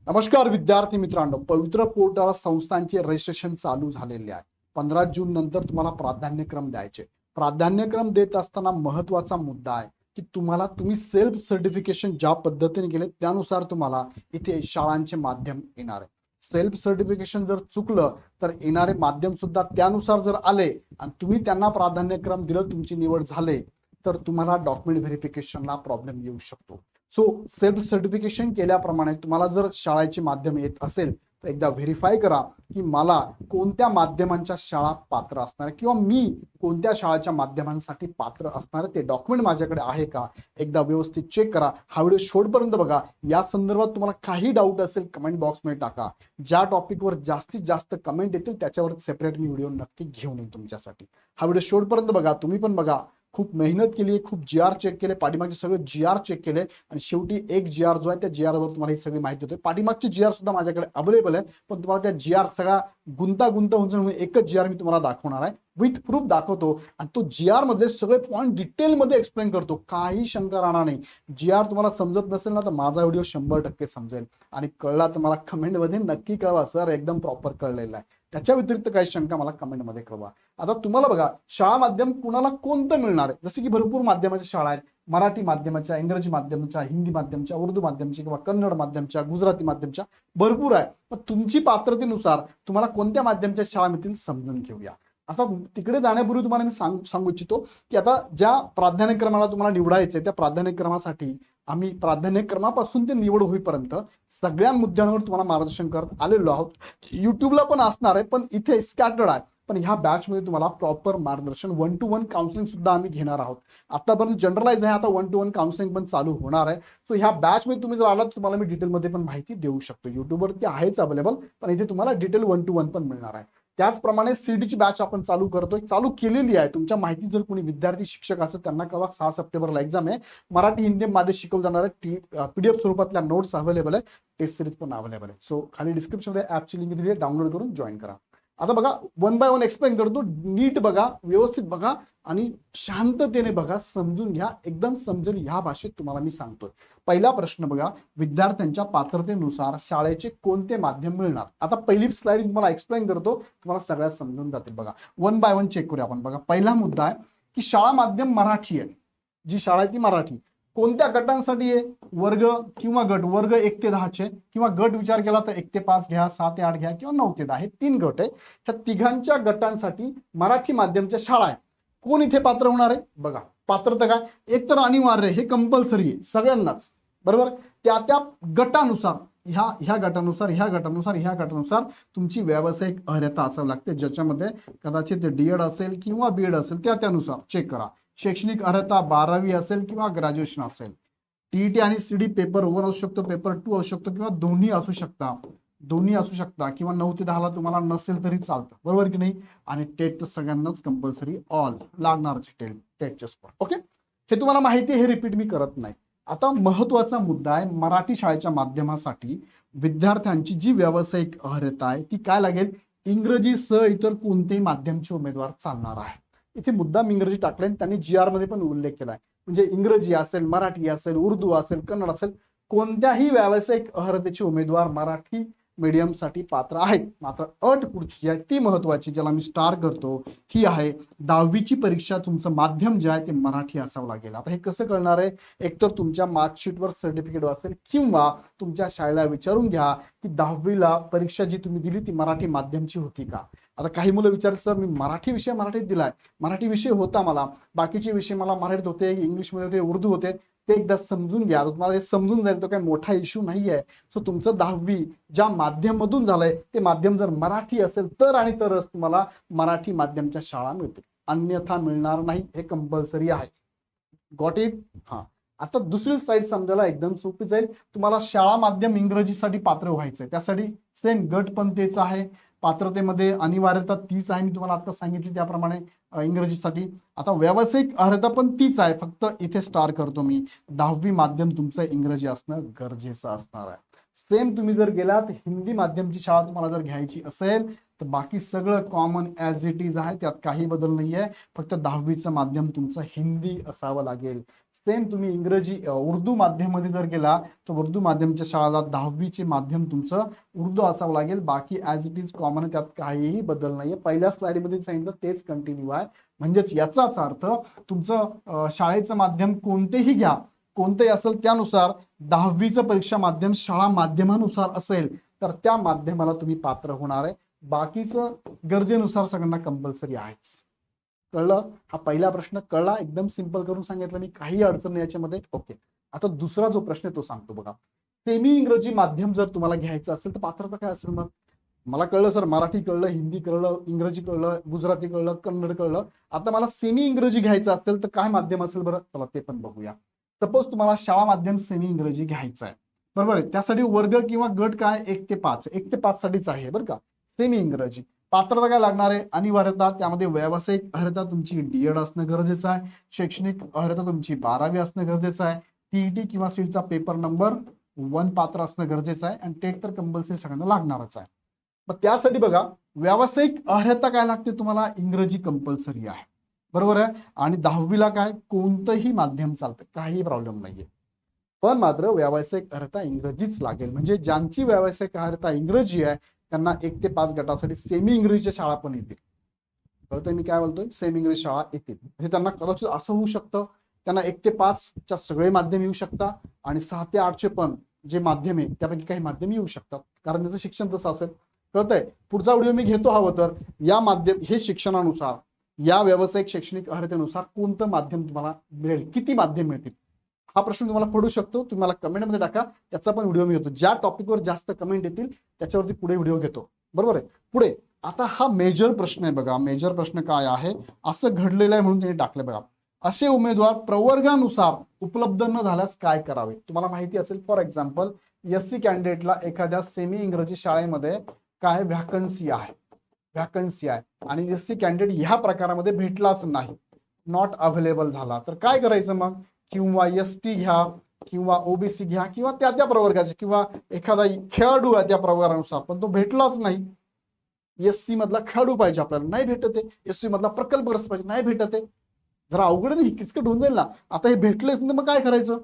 नमस्कार विद्यार्थी मित्रांनो, पवित्र पोर्टल संस्थांचे रजिस्ट्रेशन चालू झालेले आहे. 15 जून नंतर तुम्हाला प्राधान्यक्रम द्यायचे. प्राधान्यक्रम देत असताना महत्वाचा मुद्दा आहे की तुम्ही सेल्फ सर्टिफिकेशन ज्या पद्धतीने केले त्यानुसार तुम्हाला इथे शाळांचे माध्यम येणार आहे. सेल्फ सर्टिफिकेशन जर चुकलं तर येणारे माध्यम सुद्धा त्यानुसार जर आले आणि तुम्ही त्यांना प्राधान्यक्रम दिलं, तुमची निवड झाले, तर तुम्हाला डॉक्युमेंट व्हेरिफिकेशनला प्रॉब्लेम येऊ शकतो. सो सेल्फ सर्टिफिकेशन केल्याप्रमाणे तुम्हाला जर शाळेचे माध्यम येत असेल तर एकदा व्हेरीफाय करा की मला कोणत्या माध्यमांच्या शाळा पात्र असणार किंवा मी कोणत्या शाळेच्या माध्यमांसाठी पात्र असणार, ते डॉक्युमेंट माझ्याकडे आहे का, एकदा व्यवस्थित चेक करा. हा व्हिडिओ शेवटपर्यंत बघा. या संदर्भात तुम्हाला काही डाऊट असेल कमेंट बॉक्समध्ये टाका. ज्या टॉपिकवर जास्तीत जास्त कमेंट येतील त्याच्यावर सेपरेट मी व्हिडिओ नक्की घेऊन येईन तुमच्यासाठी. हा व्हिडिओ शेवटपर्यंत बघा. तुम्ही पण बघा. खूप मेहनत केली, खूप GR चेक केले, पाठीमागचे सगळे GR चेक केले आणि शेवटी एक GR जो आहे त्या GR वर तुम्हाला ही सगळी माहिती होते. पाठीमागचे GR सुद्धा माझ्याकडे अवेलेबल आहे, पण तुम्हाला त्या GR सगळा गुंतागुंत होऊन एकच GR मी तुम्हाला दाखवणार आहे. विथ प्रूफ दाखवतो आणि तो GR मध्ये सगळे पॉईंट डिटेलमध्ये एक्सप्लेन करतो. काही शंका राहणार नाही. GR तुम्हाला समजत नसेल ना तर माझा व्हिडिओ 100% समजेल आणि कळला तर मला कमेंटमध्ये नक्की कळवा, सर एकदम प्रॉपर कळलेला आहे. त्याच्या व्यतिरिक्त काही शंका मला कमेंटमध्ये कळवा. आता तुम्हाला बघा, शाळा माध्यम कुणाला कोणतं मिळणार आहे. जसे की भरपूर माध्यमाच्या शाळा आहेत. मराठी माध्यमाच्या, इंग्रजी माध्यमाच्या, हिंदी माध्यमाच्या, उर्दू माध्यमाच्या किंवा कन्नड माध्यमाच्या, गुजराती माध्यमाच्या भरपूर आहे. मग तुमची पात्रतेनुसार तुम्हाला कोणत्या माध्यमाच्या शाळा मिळतील समजून घेऊया. आता तिकडे जाण्यापूर्वी तुम्हाला मी सांगू इच्छितो की आता ज्या प्राधान्यक्रमाला तुम्हाला निवडायचंय त्या प्राधान्यक्रमासाठी आम्ही प्राधान्यक्रमापासून ते निवड होईपर्यंत सगळ्या मुद्द्यांवर तुम्हाला मार्गदर्शन करत आलेलो आहोत. युट्यूबला पण असणार आहे, पण इथे स्कॅटर्ड आहे. पण ह्या बॅच मध्ये तुम्हाला प्रॉपर मार्गदर्शन 1 to 1 काउन्सिलिंग सुद्धा आम्ही घेणार आहोत. आतापर्यंत जनरलाइज आहे, आता 1 to 1 काउन्सिलिंग पण चालू होणार आहे. सो ह्या बॅच मध्ये तुम्ही जर आलात तुम्हाला मी डिटेलमध्ये पण माहिती देऊ शकतो. युट्यूबवरती आहेच अवेलेबल, पण इथे तुम्हाला डिटेल 1 to 1 पण मिळणार आहे. त्याचप्रमाणे सीडीची बॅच आपण चालू करतोय, चालू केलेली आहे. तुमच्या माहिती जर कोणी विद्यार्थी शिक्षक असेल त्यांना कळवा. 6 सप्टेंबरला एक्झाम आहे. मराठी हिंदी मध्ये शिकवलं जाणार आहे. PDF स्वरूपातल्या नोट्स अवेलेबल आहे. टेस्ट सिरीज पण अवेलेबल आहे. सो खाली डिस्क्रिप्शन मध्ये ऍपची लिंक दिली आहे, डाउनलोड करून जॉईन करा. आता बघा, 1 by 1 एक्सप्लेन करतो. नीट बघा, व्यवस्थित बघा आणि शांततेने बघा, समजून घ्या. एकदम समजेल ह्या भाषेत तुम्हाला मी सांगतोय. पहिला प्रश्न बघा, विद्यार्थ्यांच्या पात्रतेनुसार शाळेचे कोणते माध्यम मिळणार. आता पहिली स्लाइड तुम्हाला एक्सप्लेन करतो, तुम्हाला सगळ्यात समजून जातील. बघा 1 by 1 चेक करूया आपण. बघा, पहिला मुद्दा आहे की शाळा माध्यम मराठी आहे. जी शाळा आहे ती मराठी. कोणत्या गटांसाठी आहे. वर्ग किंवा गट. वर्ग 1 ते 10 किंवा गट विचार केला तर 1 ते 5 घ्या, 6 ते 8 घ्या किंवा 9 ते 10. हे 3 गट आहे. ह्या तिघांच्या गटांसाठी मराठी माध्यमच्या शाळा आहे. कोण इथे पात्र होणार आहे. बघा, पात्रता काय, एक तर अनिवार्य, हे कंपल्सरी आहे सगळ्यांनाच, बरोबर. त्या गटानुसार, ह्या गटानुसार तुमची व्यावसायिक अर्हता असावी लागते, ज्याच्यामध्ये कदाचित DED असेल किंवा BED असेल, त्यानुसार चेक करा. शैक्षणिक अर्हता 12वी असेल किंवा ग्रॅज्युएशन असेल. TET आणि CD पेपर 1 असू शकतो, पेपर 2 असू शकतो किंवा दोन्ही असू शकता किंवा 9 ते 10 ला तुम्हाला नसेल तरी चालतं, बरोबर की नाही. आणि टेट तर सगळ्यांनाच कंपल्सरी ऑल लागणारच टेटचे स्कोर. ओके, हे तुम्हाला माहिती आहे, हे रिपीट मी करत नाही. आता महत्वाचा मुद्दा आहे, मराठी शाळेच्या माध्यमासाठी विद्यार्थ्यांची जी व्यावसायिक अर्हता आहे ती काय लागेल. इंग्रजी सह इतर कोणतेही माध्यमचे उमेदवार चालणार आहे. इथे मुद्दाम इंग्रजी टाकले, त्यांनी GR मध्ये पण उल्लेख केलाय. म्हणजे इंग्रजी असेल, मराठी असेल, उर्दू असेल, कन्नड असेल, कोणत्याही व्यावसायिक अर्हतेचे उमेदवार मराठी मीडियम साठी पात्र आहेत. मात्र अट पुढची जी आहे ती महत्वाची, ज्याला मी स्टार करतो, ही आहे 10वीची परीक्षा तुमचं माध्यम जे आहे ते मराठी असावं लागेल. आता हे कसं कळणार आहे. एकतर तुमच्या मार्कशीटवर सर्टिफिकेट असेल किंवा तुमच्या शाळेला विचारून घ्या की 10वीला परीक्षा जी तुम्ही दिली ती मराठी माध्यमची होती का. आता काही मुलं विचारतात, सर मी मराठी विषय मराठीत दिलाय, मराठी विषय होता मला, बाकीचे विषय मला मराठीत होते, इंग्लिशमध्ये होते, उर्दू होते. ते एकदा समजून घ्या. तुम्हाला हे समजून जाईल, तो काही मोठा इश्यू नाही आहे. सो तुमचं 10वी ज्या माध्यमातून झालंय ते माध्यम जर मराठी असेल तर आणि तरच तुम्हाला मराठी माध्यमच्या शाळा मिळतील, अन्यथा मिळणार नाही. हे कंपल्सरी आहे. Got it. हा, आता दुसरी साईड समजायला एकदम सोपी जाईल. तुम्हाला शाळा माध्यम इंग्रजीसाठी पात्र व्हायचंय, त्यासाठी सेम गट पण तेच आहे. पात्रतेमध्ये अनिवार्यता तीच आहे, मी तुम्हाला आता सांगितली त्याप्रमाणे इंग्रजीसाठी. आता व्यावसायिक अर्हता पण तीच आहे, फक्त इथे स्टार करतो मी, 10वी माध्यम तुमचं इंग्रजी असणं गरजेचं असणार आहे. सेम तुम्ही जर गेलात हिंदी माध्यमची शाळा तुम्हाला जर घ्यायची असेल तर बाकी सगळं कॉमन ॲज इट इज आहे, त्यात काही बदल नाही आहे. फक्त 10वीचं माध्यम तुमचं हिंदी असावं लागेल. सेम तुम्ही इंग्रजी उर्दू माध्यममध्ये जर गेला तर उर्दू माध्यमच्या शाळेला 10वीचे माध्यम तुमचं उर्दू असावं लागेल. बाकी ऍज इट इज कॉमन, त्यात काहीही बदल नाहीये. पहिल्या स्लाइडमध्ये सांगितलं तेच कंटिन्यू आहे. म्हणजेच याचाच अर्थ तुमचं शाळेचं माध्यम कोणतेही घ्या, कोणतेही असेल, त्यानुसार 10वीचं परीक्षा माध्यम शाळा माध्यमानुसार असेल तर त्या माध्यमाला तुम्ही पात्र होणार आहे. बाकीचं गरजेनुसार सगळ्यांना कंपल्सरी आहेच. कळलं? हा पहिला प्रश्न कळला, एकदम सिंपल करून सांगितलं मी, काही अडचण नाही याच्यामध्ये. ओके, आता दुसरा जो प्रश्न आहे तो सांगतो बघा. सेमी इंग्रजी माध्यम जर तुम्हाला घ्यायचं असेल तर पात्रता काय असेल? मग मला कळलं सर, मराठी कळलं, हिंदी कळलं, इंग्रजी कळलं, गुजराती कळलं, कन्नड कळलं. आता मला सेमी इंग्रजी घ्यायचं असेल तर काय माध्यम असेल बरं? चला ते पण बघूया. सपोज तुम्हाला शाळा माध्यम सेमी इंग्रजी घ्यायचं आहे, बरोबर आहे. त्यासाठी वर्ग किंवा गट काय 1 ते 5, 1 ते 5 साठीच आहे बरं का सेमी इंग्रजी. पात्रता काय लागणार आहे? अनिवार्यता, त्यामध्ये व्यावसायिक अर्हता तुमची डीएड असणं गरजेचं आहे. शैक्षणिक अर्हता तुमची 12वी असणं गरजेचं आहे. टीईटी किंवा सीटचा पेपर नंबर 1 पात्र असणं गरजेचं आहे. आणि टेट तर कंपल्सरी सगळ्यांना लागणारच आहे. मग त्यासाठी बघा, व्यावसायिक अर्हता काय लागते तुम्हाला? इंग्रजी कंपल्सरी आहे, बरोबर आहे. आणि 10वीला काय कोणतंही माध्यम चालतं, काही प्रॉब्लेम नाहीये. पण मात्र व्यावसायिक अर्हता इंग्रजीच लागेल. म्हणजे ज्यांची व्यावसायिक अर्हता इंग्रजी आहे त्यांना 1 ते 5 गटासाठी सेमी इंग्रजीच्या शाळा पण येतील. कळतंय मी काय बोलतोय? सेमी इंग्रजी शाळा येतील. म्हणजे त्यांना कदाचित असं होऊ शकतं, त्यांना 1 ते 5 च्या सगळे माध्यम येऊ शकतात आणि 6 ते 8चे पण जे माध्यम आहे त्यापैकी काही माध्यम येऊ शकतात, कारण त्याचं शिक्षण तसं असेल. कळतंय? पुढचा व्हिडिओ मी घेतो हवं तर, या माध्यम हे शिक्षणानुसार, या व्यावसायिक शैक्षणिक अर्हतेनुसार कोणतं माध्यम तुम्हाला मिळेल, किती माध्यम मिळतील, हा प्रश्न तुम्हाला पडू शकतो. तुम्हाला कमेंटमध्ये टाका, त्याचा पण व्हिडिओ मी घेतो. ज्या टॉपिकवर जास्त कमेंट येतील त्याच्यावरती पुढे व्हिडिओ घेतो, बरोबर आहे. पुढे आता हा मेजर प्रश्न आहे बघा. मेजर प्रश्न काय आहे? असं घडलेलं आहे म्हणून त्यांनी टाकलं बघा. असे उमेदवार प्रवर्गानुसार उपलब्ध न झाल्यास काय करावे? तुम्हाला माहिती असेल, फॉर एक्झाम्पल एससी कॅन्डिडेटला एखाद्या सेमी इंग्रजी शाळेमध्ये काय व्हॅकन्सी आहे आणि एससी कॅन्डिडेट ह्या प्रकारामध्ये भेटलाच नाही, नॉट अवेलेबल झाला, तर काय करायचं मग? किंवा एसटी घ्या किंवा ओबीसी घ्या किंवा त्या प्रवर्गाचे, किंवा एखादा खेळाडू आहे त्या प्रवर्गानुसार पण तो भेटलाच नाही. एससी मधला खेळाडू पाहिजे आपल्याला, नाही भेटत आहे. एससी मधला प्रकल्पग्रस्त पाहिजे, नाही भेटत आहे. जरा अवघड नाही, किचकट होऊन जाईल ना. आता हे भेटलेच नाही मग काय करायचं?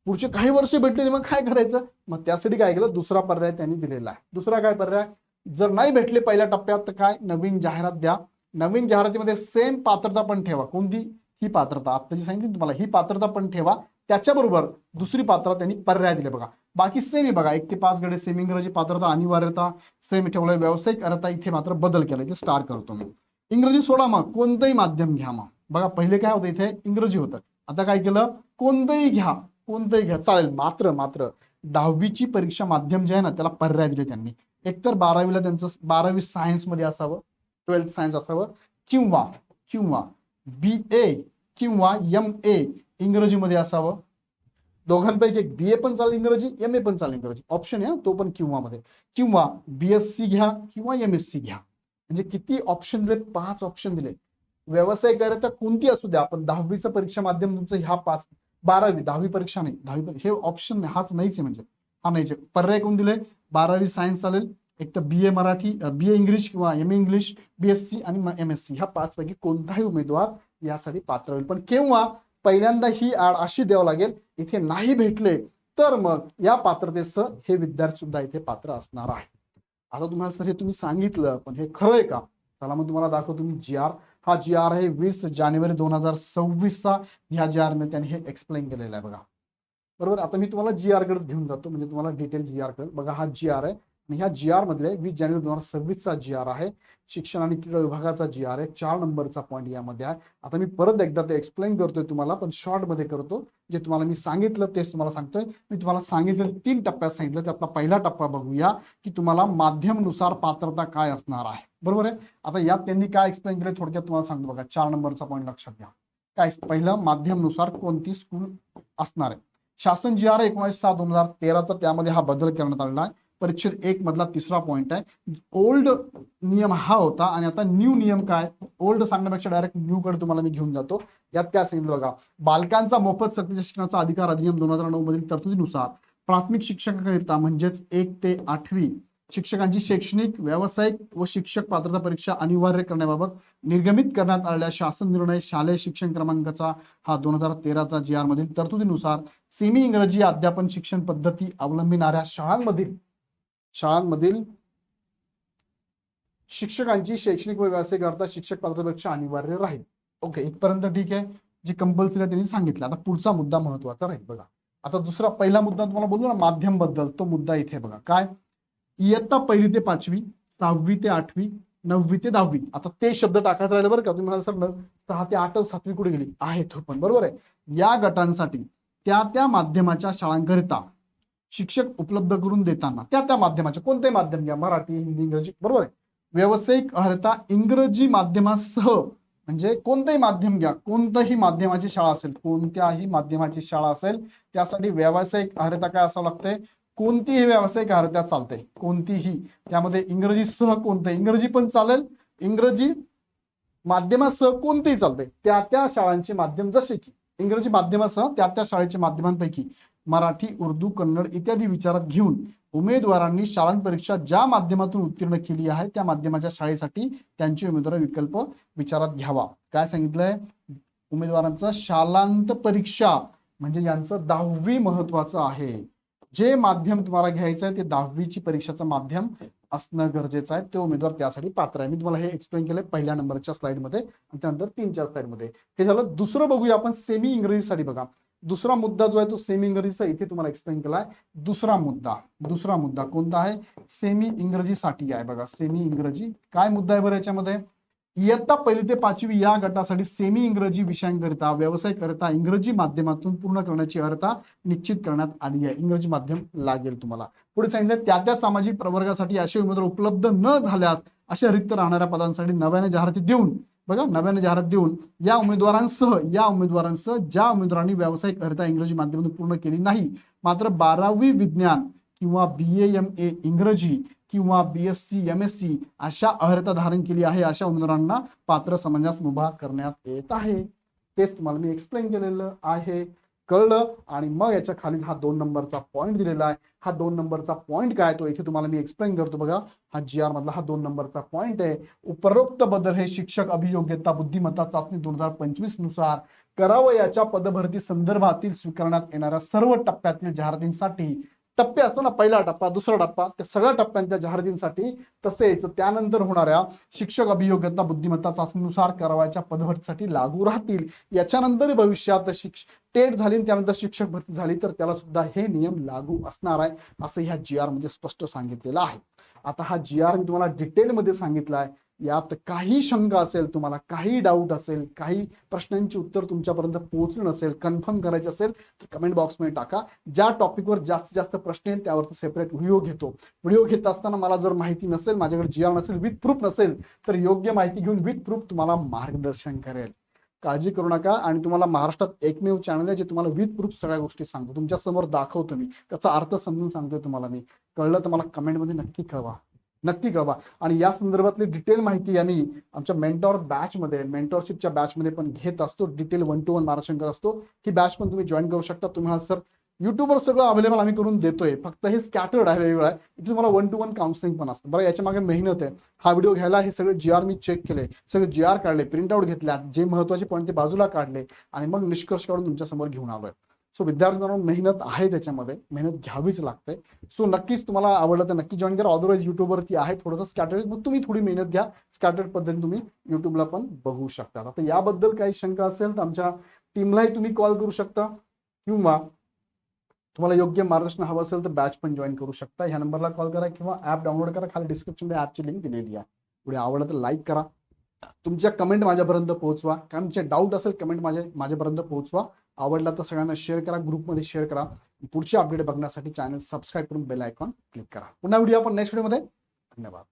पुढचे काही वर्ष भेटले मग काय करायचं? मग त्यासाठी काय केलं? दुसरा पर्याय त्यांनी दिलेला आहे. दुसरा काय पर्याय? जर नाही भेटले पहिल्या टप्प्यात तर काय? नवीन जाहिरात द्या. नवीन जाहिरातीमध्ये सेम पात्रता पण ठेवा. कोणती? ही पात्रता आता जी सांगितली तुम्हाला, ही पात्रता पण ठेवा. त्याच्याबरोबर दुसरी पात्रता त्यांनी पर्याय दिले बघा. बाकी सेम आहे बघा. 1 ते 5 गडे सेमी इंग्रजी पात्रता अनिवार्यता सेम ठेवलंय. व्यावसायिक अर्हता इथे मात्र बदल केलाय, ते स्टार करतो मी. इंग्रजी सोडा, मग कोणतंही माध्यम घ्या. मग बघा, पहिले काय होतं? इथे इंग्रजी होतं, आता काय केलं? कोणतंही घ्या, कोणतंही घ्या चालेल. मात्र 10वीची परीक्षा माध्यम जे आहे ना त्याला पर्याय दिले त्यांनी. एकतर 12वीला त्यांचं 12वी सायन्स मध्ये असावं, 12th सायन्स असावं, किंवा BA किंवा MA इंग्रजीमध्ये असावं. दोघांपैकी एक, BA पण चालेल इंग्रजी, MA पण चालेल इंग्रजी, ऑप्शन आहे तो पण किंवा मध्ये. किंवा BSc घ्या किंवा MSc घ्या. म्हणजे किती ऑप्शन दिले? 5 ऑप्शन दिले. व्यवसाय करायचा कोणती असू द्या, पण 10वीचं परीक्षा माध्यम तुमचं ह्या 5, 12वी 10वी परीक्षा नाही, 10वी हे ऑप्शन नाही, हाच नाहीच आहे. म्हणजे हा नाहीच आहे. पर्याय कोण दिले? 12वी सायन्स चालेल, एक तर BA मराठी, BA इंग्लिश किंवा MA इंग्लिश, BSc आणि MSc, ह्या 5 पैकी कोणताही उमेदवार यासाठी पात्र होईल. पण केव्हा? पहिल्यांदा ही ऍड अशी द्यावं लागेल, इथे नाही भेटले तर मग या पात्रतेसह हे विद्यार्थी सुद्धा इथे पात्र असणार आहे. आता तुम्हाला सर हे तुम्ही सांगितलं, पण हे खरं आहे का? चला मग तुम्हाला दाखवतो मी GR. हा GR आहे 20 जानेवारी 2026चा. ह्या GR मध्ये त्यांनी हे एक्सप्लेन केलेलं आहे बघा, बरोबर. आता मी तुम्हाला GR कडे घेऊन जातो, म्हणजे तुम्हाला डिटेल GR कळेल. बघा, हा GR आहे आणि ह्या GR मधले 20 जानेवारी 2026चा GR आहे. शिक्षण आणि क्रीडा विभागाचा GR आहे. 4 नंबरचा पॉईंट यामध्ये आहे. आता मी परत एकदा ते एक्सप्लेन करतोय तुम्हाला, पण शॉर्ट मध्ये करतो. जे तुम्हाला मी सांगितलं तेच तुम्हाला सांगतोय. मी तुम्हाला सांगितलं 3 टप्प्यात सांगितलं, त्यातला पहिला टप्पा बघूया की तुम्हाला माध्यमनुसार पात्रता काय असणार आहे, बरोबर आहे. आता यात त्यांनी काय एक्सप्लेन केलं थोडक्यात तुम्हाला सांगतो बघा. 4 नंबरचा पॉईंट लक्षात घ्या. काय? पहिलं, माध्यमनुसार कोणती स्कूल असणार आहे. शासन GR 19/6/2013चा, त्यामध्ये हा बदल करण्यात आलेला आहे. परिच्छेद 1 मधला 3रा पॉईंट आहे. ओल्ड नियम हा होता आणि आता न्यू नियम काय? ओल्ड सांगण्यापेक्षा डायरेक्ट न्यू कडे तुम्हाला मी घेऊन जातो. यात काय सांगितलं बघा. बालकांचा मोफत सक्तीच्या शिक्षणाचा अधिकार अधिनियम 2009 मधील तरतुदीनुसार प्राथमिक शिक्षकाकरिता म्हणजेच 1 ते 8वी शिक्षकांची शैक्षणिक, व्यावसायिक व शिक्षक पात्रता परीक्षा अनिवार्य करण्याबाबत निर्गमित करण्यात आलेल्या शासन निर्णय शालेय शिक्षण क्रमांकाचा हा 2013चा GR मधील तरतुदीनुसार सेमी इंग्रजी अध्यापन शिक्षण पद्धती अवलंबिणाऱ्या शाळांमधील शिक्षकांची शैक्षणिक व व्यावसायिक अर्थ शिक्षक पात्रता परीक्षा अनिवार्य राहील. ओके, इथपर्यंत ठीक आहे. जे कंपल्सरी त्यांनी सांगितलं. आता पुढचा मुद्दा महत्वाचा राहील बघा. आता दुसरा पहिला मुद्दा तुम्हाला बोललो ना माध्यम बद्दल, तो मुद्दा इथे बघा. काय? इयत्ता 1ली ते 5वी, 6वी ते 8वी, 9वी ते 10वी. आता ते शब्द टाकायचं राहिले बरं का. तुम्ही म्हणाल सर 6 ते 8 7वी कुठे गेली आहे, तो पण बरोबर आहे. या गटांसाठी त्या माध्यमाच्या शाळांकरिता शिक्षक उपलब्ध करून देताना त्या माध्यमाच्या कोणतेही माध्यम घ्या, मराठी, हिंदी, इंग्रजी, बरोबर आहे. व्यावसायिक अर्हता इंग्रजी माध्यमासह, म्हणजे कोणतंही माध्यम घ्या, कोणत्याही माध्यमाची शाळा असेल, कोणत्याही माध्यमाची शाळा असेल, त्यासाठी व्यावसायिक अर्हता काय असावं लागतंय? कोणतीही व्यावसायिक अर्हता चालते, कोणतीही. त्यामध्ये इंग्रजीसह कोणतं, इंग्रजी पण चालेल, इंग्रजी माध्यमासह कोणतेही चालते. त्या शाळांचे माध्यम, जसे की इंग्रजी माध्यमासह त्या शाळेच्या माध्यमांपैकी मराठी, उर्दू, कन्नड इत्यादी विचारात घेऊन उमेदवारांनी शाळांत परीक्षा ज्या माध्यमातून उत्तीर्ण केली आहे त्या माध्यमाच्या शाळेसाठी त्यांचे उमेदवार विकल्प विचारात घ्यावा. काय सांगितलंय? उमेदवारांचा शालांत परीक्षा म्हणजे यांचं 10वी महत्वाचं आहे. जे माध्यम तुम्हाला घ्यायचं आहे ते 10वीची परीक्षाचं माध्यम असणं गरजेचं आहे. ते उमेदवार त्यासाठी पात्र आहे. मी तुम्हाला हे एक्सप्लेन केलंय पहिल्या नंबरच्या स्लाइडमध्ये आणि त्यानंतर 3-4 स्लाइडमध्ये. हे झालं. दुसरं बघूया आपण सेमी इंग्रजीसाठी. बघा, दुसरा मुद्दा जो आहे तो सेमी इंग्रजीचा इथे तुम्हाला एक्सप्लेन केलाय. दुसरा मुद्दा कोणता आहे? सेमी इंग्रजीसाठी आहे. बघा, सेमी इंग्रजी काय मुद्दा आहे बरं याच्यामध्ये? इयत्ता 1ली ते 5वी या गटासाठी सेमी इंग्रजी विषयांकरिता व्यावसायिक अर्हता इंग्रजी माध्यमातून पूर्ण करण्याची अर्हता निश्चित करण्यात आली आहे. इंग्रजी माध्यम लागेल तुम्हाला. पुढे सांगितलं त्या सामाजिक प्रवर्गासाठी असे उमेदवार उपलब्ध न झाल्यास अशा रिक्त राहणाऱ्या पदांसाठी नव्याने जाहिराती देऊन, बघा, नव्याने जाहिरात देऊन या उमेदवारांसह ज्या उमेदवारांनी व्यावसायिक अर्हता इंग्रजी माध्यमातून पूर्ण केली नाही, मात्र 12वी विज्ञान किंवा BA-MA इंग्रजी किंवा BSc MSc अशा अर्हता धारण केली आहे, अशा उमेदवारांना पात्र समजण्यास मुभा करण्यात येत आहे. तेच तुम्हाला मी एक्सप्लेन केलेलं आहे. कळलं? आणि मग याच्या खाली हा 2 नंबरचा पॉईंट दिलेला आहे. हा 2 नंबरचा पॉईंट काय तो इथे तुम्हाला मी एक्सप्लेन करतो. बघा, हा GR मधला हा 2 नंबरचा पॉईंट आहे. उपरोक्त बदल हे शिक्षक अभियोग्यता बुद्धिमत्ता चाचणी 2025 नुसार करावयाच्या पदभरती संदर्भातील स्वीकारण्यात येणाऱ्या सर्व टप्प्यातील जाहिरातींसाठी, टप्पे असतो ना, पहिला टप्पा, दुसरा टप्पा, त्या सगळ्या टप्प्यांच्या जाहिरातींसाठी, तसेच त्यानंतर होणाऱ्या शिक्षक अभियोग्यता बुद्धिमत्ता चाचणीनुसार करावयाच्या पदभरतीसाठी लागू राहतील. याच्यानंतर भविष्यात टेट झाली त्यानंतर शिक्षक भरती झाली तर त्याला सुद्धा हे नियम लागू असणार आहे, असं ह्या GR मध्ये स्पष्ट सांगितलेलं आहे. आता हा GR मी तुम्हाला डिटेलमध्ये सांगितला आहे. यात काही शंका असेल, तुम्हाला काही डाऊट असेल, काही प्रश्नांची उत्तर तुमच्यापर्यंत पोहोचलं नसेल, कन्फर्म करायचं असेल तर कमेंट बॉक्समध्ये टाका. ज्या टॉपिकवर जास्तीत जास्त प्रश्न येईल त्यावरती सेपरेट व्हिडिओ घेतो. व्हिडिओ घेत असताना मला जर माहिती नसेल, माझ्याकडे GR नसेल, विथ प्रूफ नसेल, तर योग्य माहिती घेऊन विथ प्रूफ तुम्हाला मार्गदर्शन करेल. काळजी करू नका. आणि तुम्हाला महाराष्ट्रात एकमेव चॅनल आहे जे तुम्हाला विथ प्रूफ सगळ्या गोष्टी सांगतो, तुमच्या समोर दाखवतो, मी त्याचा अर्थ समजून सांगतोय तुम्हाला. मी कळलं तर मला कमेंटमध्ये नक्की कळवा. आणि या संदर्भातली डिटेल माहिती आम्ही आमच्या मेंटॉर बॅचमध्ये, मेंटॉरशिपच्या बॅचमध्ये पण घेत असतो. डिटेल 1-to-1 मार्गदर्शन करत असतो. ही बॅच पण तुम्ही जॉईन करू शकता. तुम्हाला सर युट्यूबवर सगळं अवेलेबल आम्ही करून देतोय, फक्त हे स्कॅटर्ड आहे, वेगवेगळं आहे. इथे तुम्हाला 1-to-1 काउन्सिलिंग पण असतं. बरं, याच्या मागे मेहनत आहे. हा व्हिडिओ घ्यायला हे सगळे GR मी चेक केले, सगळे GR काढले, प्रिंटआउट घेतल्या, जे महत्वाचे पॉईंट ते बाजूला काढले आणि मग निष्कर्ष काढून तुमच्या समोर घेऊन आलोय. सो विद्यार्थ्यांना मेहनत आहे, त्याच्यामध्ये मेहनत घ्यावीच लागते. सो नक्कीच तुम्हाला आवडलं तर नक्की जॉईन करा. अदरवाईज युट्यूबवरती आहे थोडंसं स्कॅटर्ड, मग तुम्ही थोडी मेहनत घ्या. स्कॅटर्ड पद्धतीने तुम्ही युट्यूबला पण बघू शकता. आता याबद्दल काही शंका असेल तर आमच्या टीमलाही तुम्ही कॉल करू शकता, किंवा तुम्हाला योग्य मार्गदर्शन हवं असेल तर बॅच पण जॉईन करू शकता. ह्या नंबरला कॉल करा किंवा ऍप डाउनलोड करा. खाली डिस्क्रिप्शनमध्ये ऍपची लिंक दिलेली आहे. पुढे आवडलं तर लाईक करा. तुमच्या कमेंट माझ्यापर्यंत पोहोचवा. काय तुमचे डाऊट असेल कमेंट माझ्यापर्यंत पोहोचवा. आवडला तर सगळ्यांना शेअर करा, ग्रुपमध्ये शेअर करा. पुढची अपडेट बघण्यासाठी चॅनल सबस्क्राईब करून बेल आयकॉन क्लिक करा. पुन्हा व्हिडिओ आपण नेक्स्ट व्हिडिओमध्ये. धन्यवाद.